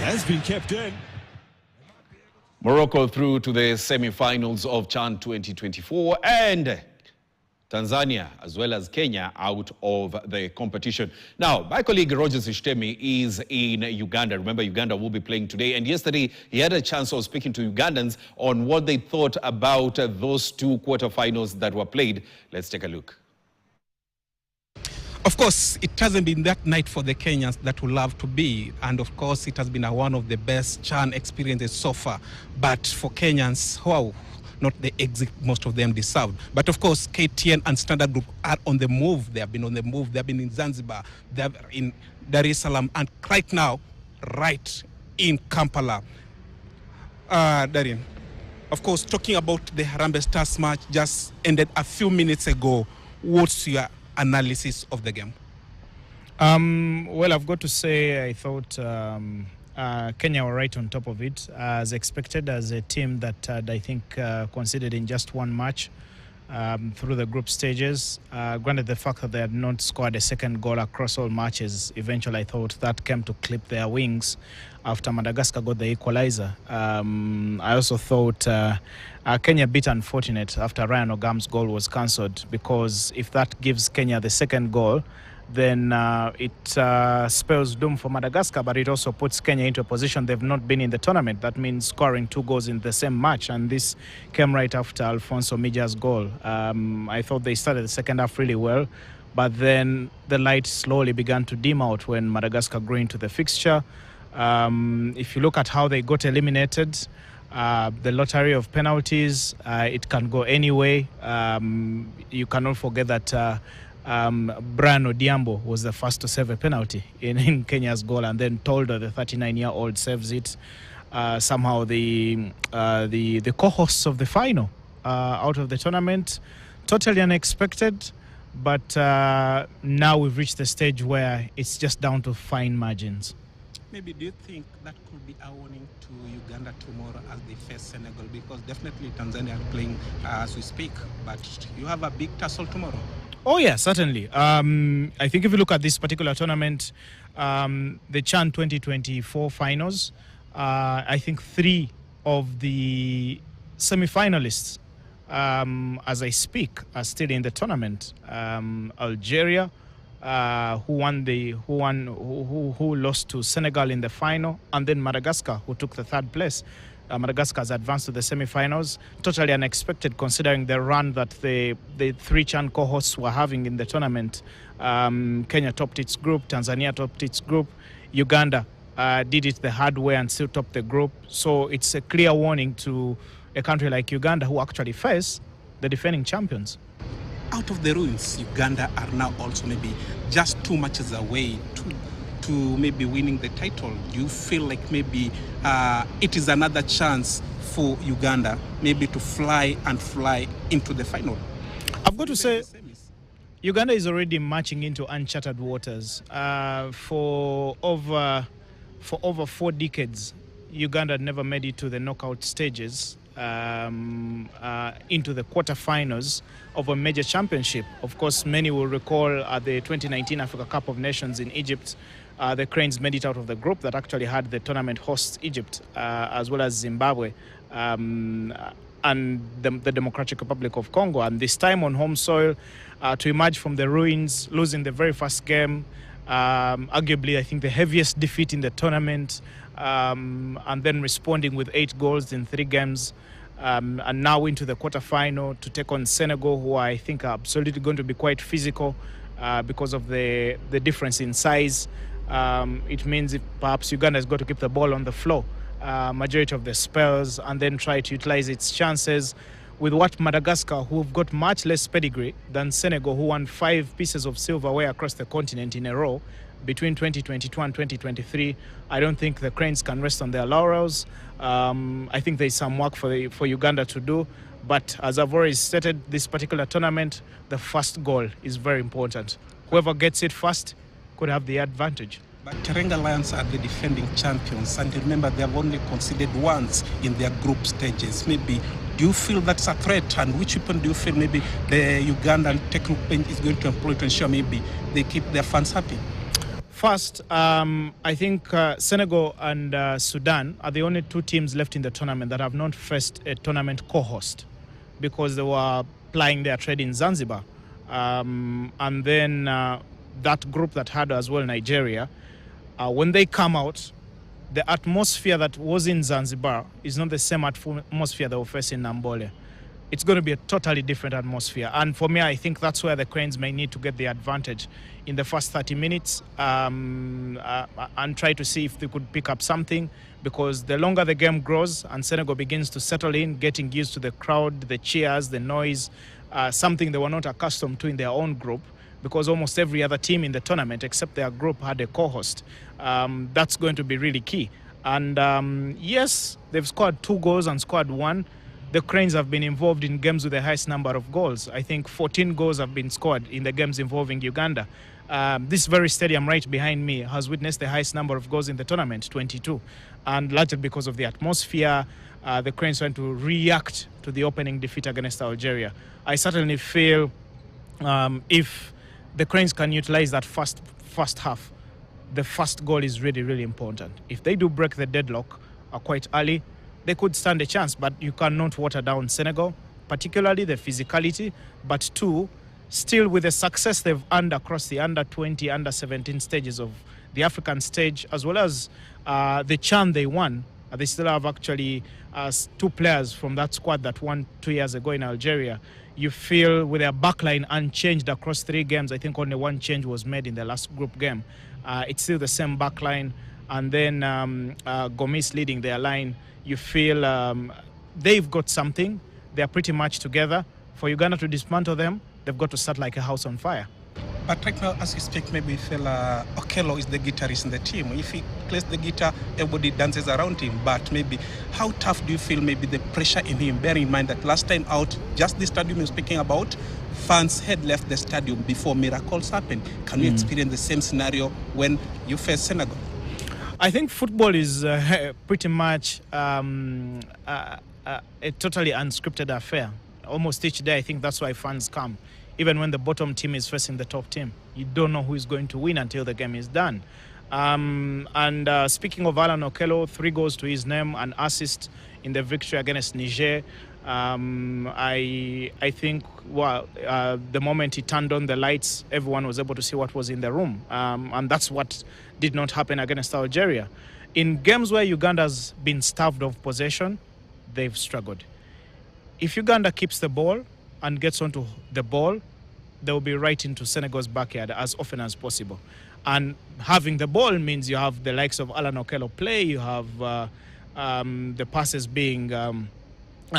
has been kept in. Morocco through to the semi-finals of CHAN 2024, and Tanzania as well as Kenya out of the competition. Now, my colleague Roger Sishtemi is in Uganda. Remember, Uganda will be playing today. And yesterday, he had a chance of speaking to Ugandans on what they thought about those two quarterfinals that were played. Let's take a look. Of course, it hasn't been that night for the Kenyans that would love to be. And of course, it has been one of the best CHAN experiences so far. But for Kenyans, wow, not the exit most of them deserved. But of course, KTN and Standard Group are on the move. They have been on the move. They have been in Zanzibar. They have in Dar es Salaam. And right now, right in Kampala. Darian, of course, talking about the Harambee Stars match just ended a few minutes ago. What's your analysis of the game? Well, I've got to say I thought Kenya were right on top of it, as expected, as a team that I think conceded in just one match through the group stages. Granted, the fact that they had not scored a second goal across all matches, eventually I thought that came to clip their wings after Madagascar got the equalizer. I also thought Kenya bit unfortunate after Ryan Ogam's goal was cancelled, because if that gives Kenya the second goal, then it spells doom for Madagascar, but it also puts Kenya into a position they've not been in the tournament. That means scoring 2 goals in the same match, and this came right after Alfonso Mija's goal. I thought they started the second half really well, but then the light slowly began to dim out when Madagascar grew into the fixture. If you look at how they got eliminated, the lottery of penalties, it can go any way. You cannot forget that Brian Odiambo was the first to save a penalty in Kenya's goal, and then Toldo, the 39-year-old, saves it. Somehow the co-hosts of the final out of the tournament, totally unexpected, but now we've reached the stage where it's just down to fine margins. Maybe do you think that could be a warning to Uganda tomorrow as they face Senegal? Because definitely Tanzania are playing as we speak, but you have a big tussle tomorrow. Oh yeah, certainly. I think if you look at this particular tournament, the CHAN 2024 finals, I think 3 of the semi-finalists, as I speak, are still in the tournament. Algeria, who lost to Senegal in the final, and then Madagascar, who took the 3rd place. Madagascar has advanced to the semi-finals. Totally unexpected, considering the run that the 3 CHAN co-hosts were having in the tournament. Kenya topped its group, Tanzania topped its group, Uganda did it the hard way and still topped the group. So it's a clear warning to a country like Uganda, who actually face the defending champions. Out of the ruins, Uganda are now also maybe just 2 matches away to maybe winning the title. Do you feel like maybe it is another chance for Uganda maybe to fly into the final? I've got to say, Uganda is already marching into uncharted waters. For over 4 decades, Uganda never made it to the knockout stages, into the quarterfinals of a major championship. Of course, many will recall at the 2019 Africa Cup of Nations in Egypt, the Cranes made it out of the group that actually had the tournament hosts Egypt, as well as Zimbabwe and the Democratic Republic of Congo. And this time on home soil, to emerge from the ruins, losing the very first game, arguably I think the heaviest defeat in the tournament, and then responding with 8 goals in 3 games, and now into the quarterfinal to take on Senegal, who I think are absolutely going to be quite physical because of the difference in size. It means if perhaps Uganda has got to keep the ball on the floor majority of the spells, and then try to utilize its chances with what Madagascar, who've got much less pedigree than Senegal, who won 5 pieces of silverware across the continent in a row between 2022 and 2023. I don't think the Cranes can rest on their laurels. I think there's some work for Uganda to do. But as I've already stated, this particular tournament, the first goal is very important. Whoever gets it first could have the advantage. But Teranga Lions are the defending champions, and remember they have only conceded once in their group stages. Maybe, do you feel that's a threat, and which weapon do you feel maybe the Ugandan technical bench is going to employ to ensure maybe they keep their fans happy? First, I think Senegal and Sudan are the only two teams left in the tournament that have not faced a tournament co-host because they were plying their trade in Zanzibar. And then that group that had as well Nigeria, when they come out, the atmosphere that was in Zanzibar is not the same atmosphere they will face in Nambole. It's going to be a totally different atmosphere. And for me, I think that's where the Cranes may need to get the advantage in the first 30 minutes and try to see if they could pick up something, because the longer the game grows and Senegal begins to settle in, getting used to the crowd, the cheers, the noise, something they were not accustomed to in their own group, because almost every other team in the tournament except their group had a co-host. That's going to be really key. And yes, they've scored 2 goals and scored 1. The Cranes have been involved in games with the highest number of goals. I think 14 goals have been scored in the games involving Uganda. This very stadium right behind me has witnessed the highest number of goals in the tournament, 22. And largely because of the atmosphere, the Cranes trying to react to the opening defeat against Algeria. I certainly feel if the Cranes can utilize that first half, the first goal is really, really important. If they do break the deadlock quite early, they could stand a chance, but you cannot water down Senegal, particularly the physicality. But 2, still with the success they've earned across the under-20, under-17 stages of the African stage, as well as the CHAN they won, they still have actually 2 players from that squad that won 2 years ago in Algeria. You feel with their backline unchanged across 3 games, I think only 1 change was made in the last group game. It's still the same backline. And then Gomis leading their line. You feel they've got something. They're pretty much together. For Uganda to dismantle them, they've got to start like a house on fire. But right now, as you speak, maybe you feel Okello is the guitarist in the team. If he plays the guitar, everybody dances around him. But maybe how tough do you feel maybe the pressure in him, bearing in mind that last time out, just the stadium you're speaking about, fans had left the stadium before miracles happened. Can you experience the same scenario when you face Senegal? I think football is pretty much a totally unscripted affair. Almost each day, I think that's why fans come. Even when the bottom team is facing the top team, you don't know who is going to win until the game is done. Speaking of Alan Okello, 3 goals to his name, an assist in the victory against Niger. I think the moment he turned on the lights, everyone was able to see what was in the room. And that's what did not happen against Algeria. In games where Uganda's been starved of possession, they've struggled. If Uganda keeps the ball and gets onto the ball, they'll be right into Senegal's backyard as often as possible. And having the ball means you have the likes of Alan Okello play, you have the passes being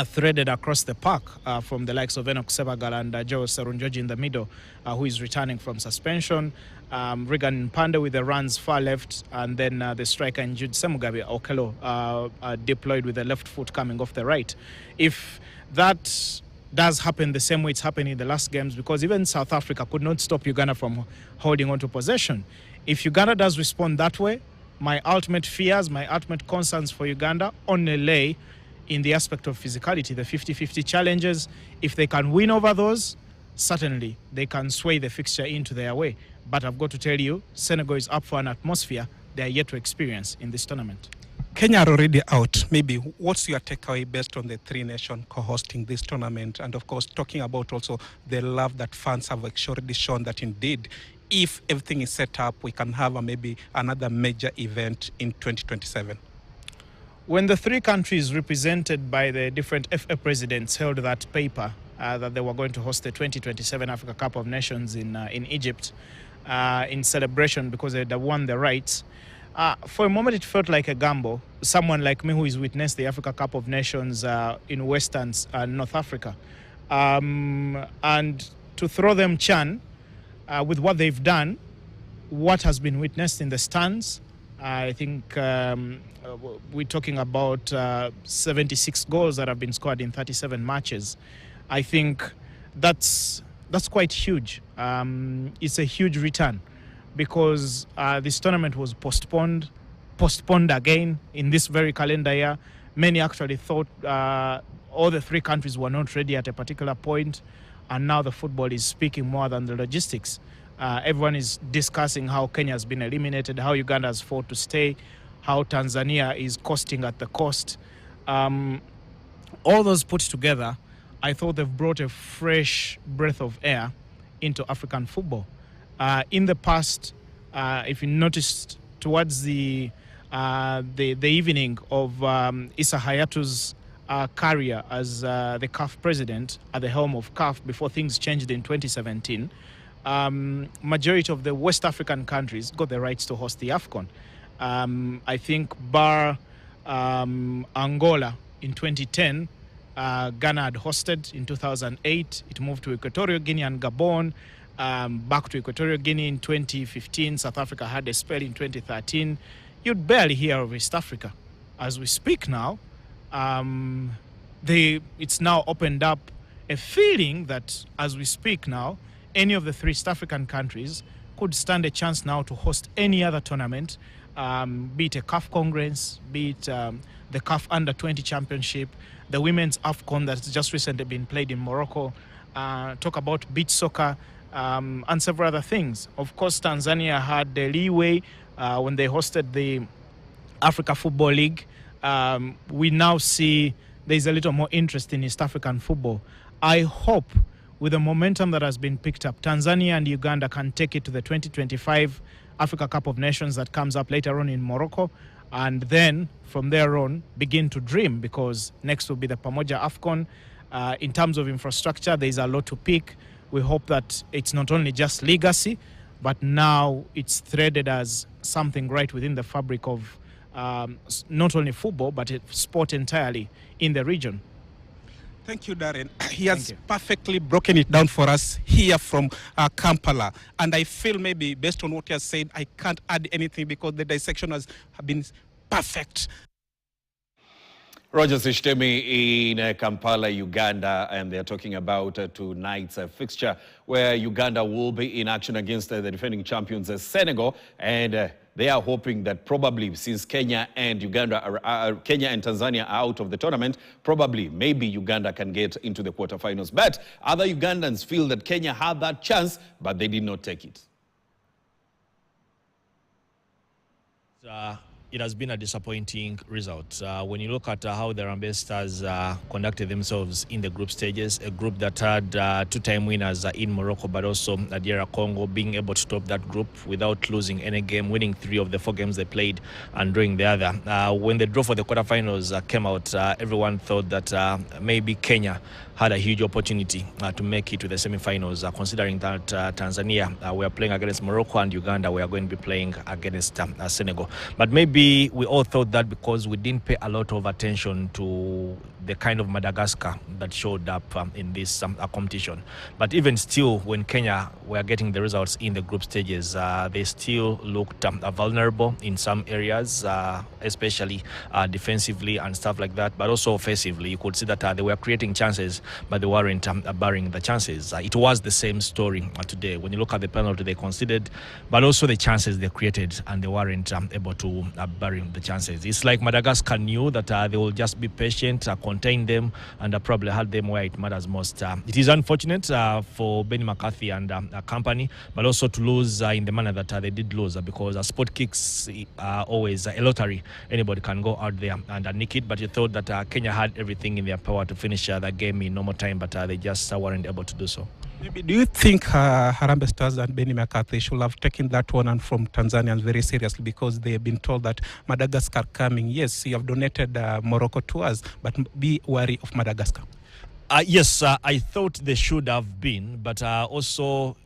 threaded across the park from the likes of Enoch Sebagal and Joe Sarunjoji in the middle, who is returning from suspension. Regan Pande with the runs far left, and then the striker in Jude Semugabe, Okello, deployed with the left foot coming off the right. If that does happen the same way it's happened in the last games, because even South Africa could not stop Uganda from holding on to possession. If Uganda does respond that way, my ultimate fears, my ultimate concerns for Uganda only lay in the aspect of physicality, the 50-50 challenges. If they can win over those, certainly they can sway the fixture into their way. But I've got to tell you, Senegal is up for an atmosphere they are yet to experience in this tournament. Kenya are already out. Maybe what's your takeaway based on the 3 nations co-hosting this tournament? And of course, talking about also the love that fans have already shown that indeed, if everything is set up, we can have maybe another major event in 2027. When the 3 countries represented by the different FA presidents held that paper that they were going to host the 2027 Africa Cup of Nations in Egypt in celebration because they had won the rights, for a moment it felt like a gamble. Someone like me who has witnessed the Africa Cup of Nations in Western North Africa. And to throw them CHAN with what they've done, what has been witnessed in the stands, I think we're talking about 76 goals that have been scored in 37 matches. I think that's quite huge. It's a huge return because this tournament was postponed again in this very calendar year. Many actually thought all the 3 countries were not ready at a particular point, and now the football is speaking more than the logistics. Everyone is discussing how Kenya has been eliminated, how Uganda has fought to stay, how Tanzania is costing at the cost. All those put together, I thought they've brought a fresh breath of air into African football. In the past, if you noticed, towards the evening of Issa Hayatu's career as the CAF president at the helm of CAF before things changed in 2017, majority of the West African countries got the rights to host the AFCON. I think bar Angola in 2010, Ghana had hosted in 2008. It moved to Equatorial Guinea and Gabon, back to Equatorial Guinea in 2015. South Africa had a spell in 2013. You'd barely hear of East Africa. As we speak now, it's now opened up a feeling that as we speak now, any of the three East African countries could stand a chance now to host any other tournament, be it a CAF Congress, be it the CAF Under-20 Championship, the Women's AFCON that's just recently been played in Morocco, talk about beach soccer, and several other things. Of course, Tanzania had the leeway when they hosted the Africa Football League. We now see there's a little more interest in East African football. I hope with the momentum that has been picked up, Tanzania and Uganda can take it to the 2025 Africa Cup of Nations that comes up later on in Morocco, and then from there on begin to dream, because next will be the Pamoja AFCON. In terms of infrastructure, there's a lot to pick. We hope that it's not only just legacy, but now it's threaded as something right within the fabric of not only football, but sport entirely in the region. Thank you, Darren. He has perfectly broken it down for us here from Kampala. And I feel maybe based on what he has said, I can't add anything because the dissection has been perfect. Roger Sishtemi in Kampala, Uganda, and they're talking about tonight's fixture where Uganda will be in action against the defending champions Senegal, and they are hoping that probably since Kenya and Tanzania are out of the tournament, probably maybe Uganda can get into the quarterfinals. But other Ugandans feel that Kenya had that chance, but they did not take it. It has been a disappointing result. When you look at how the Harambee Stars conducted themselves in the group stages, a group that had two-time winners in Morocco, but also DR Congo, being able to top that group without losing any game, winning 3 of the 4 games they played and drawing the other. When the draw for the quarterfinals came out, everyone thought that maybe Kenya had a huge opportunity to make it to the semi-finals, considering that Tanzania we are playing against Morocco and Uganda we are going to be playing against Senegal. But maybe we all thought that because we didn't pay a lot of attention to the kind of Madagascar that showed up in this competition. But even still, when Kenya were getting the results in the group stages, they still looked vulnerable in some areas, especially defensively and stuff like that, but also offensively. You could see that they were creating chances, but they weren't barring the chances. It was the same story today. When you look at the penalty they conceded, but also the chances they created, and they weren't able to bury the chances. It's like Madagascar knew that they will just be patient, contain them, and probably had them where it matters most. It is unfortunate for Benny McCarthy and company, but also to lose in the manner that they did lose, because sport kicks are always a lottery. Anybody can go out there and nick it, but you thought that Kenya had everything in their power to finish the game in normal time, but they just weren't able to do so. Maybe, do you think Harambee Stars and Benny McCarthy should have taken that one and from Tanzanians very seriously, because they have been told that Madagascar coming? Yes, you have donated Morocco to us, but be wary of Madagascar. Yes, I thought they should have been, but also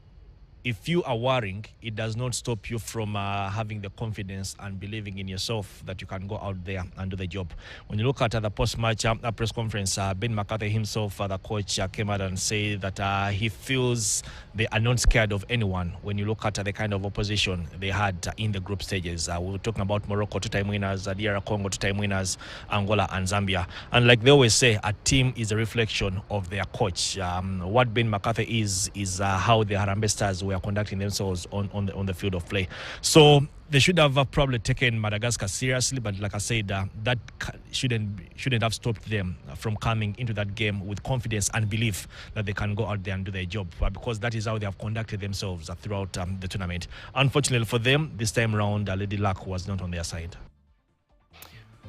if you are worrying, it does not stop you from having the confidence and believing in yourself that you can go out there and do the job. When you look at the post-match press conference, Ben McCarthy himself, the coach, came out and said that he feels they are not scared of anyone. When you look at the kind of opposition they had in the group stages, we were talking about Morocco, 2-time winners, DR Congo, 2-time winners, Angola and Zambia. And like they always say, a team is a reflection of their coach. What Ben McCarthy is how the Harambee Stars were were conducting themselves on the field of play. So they should have probably taken Madagascar seriously, but like I said, that shouldn't have stopped them from coming into that game with confidence and belief that they can go out there and do their job, because that is how they have conducted themselves throughout the tournament. Unfortunately for them, this time round, Lady Luck was not on their side.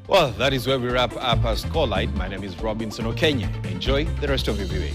Well, that is where we wrap up our Scorelight. My name is Robinson Okenya. Enjoy the rest of your viewing.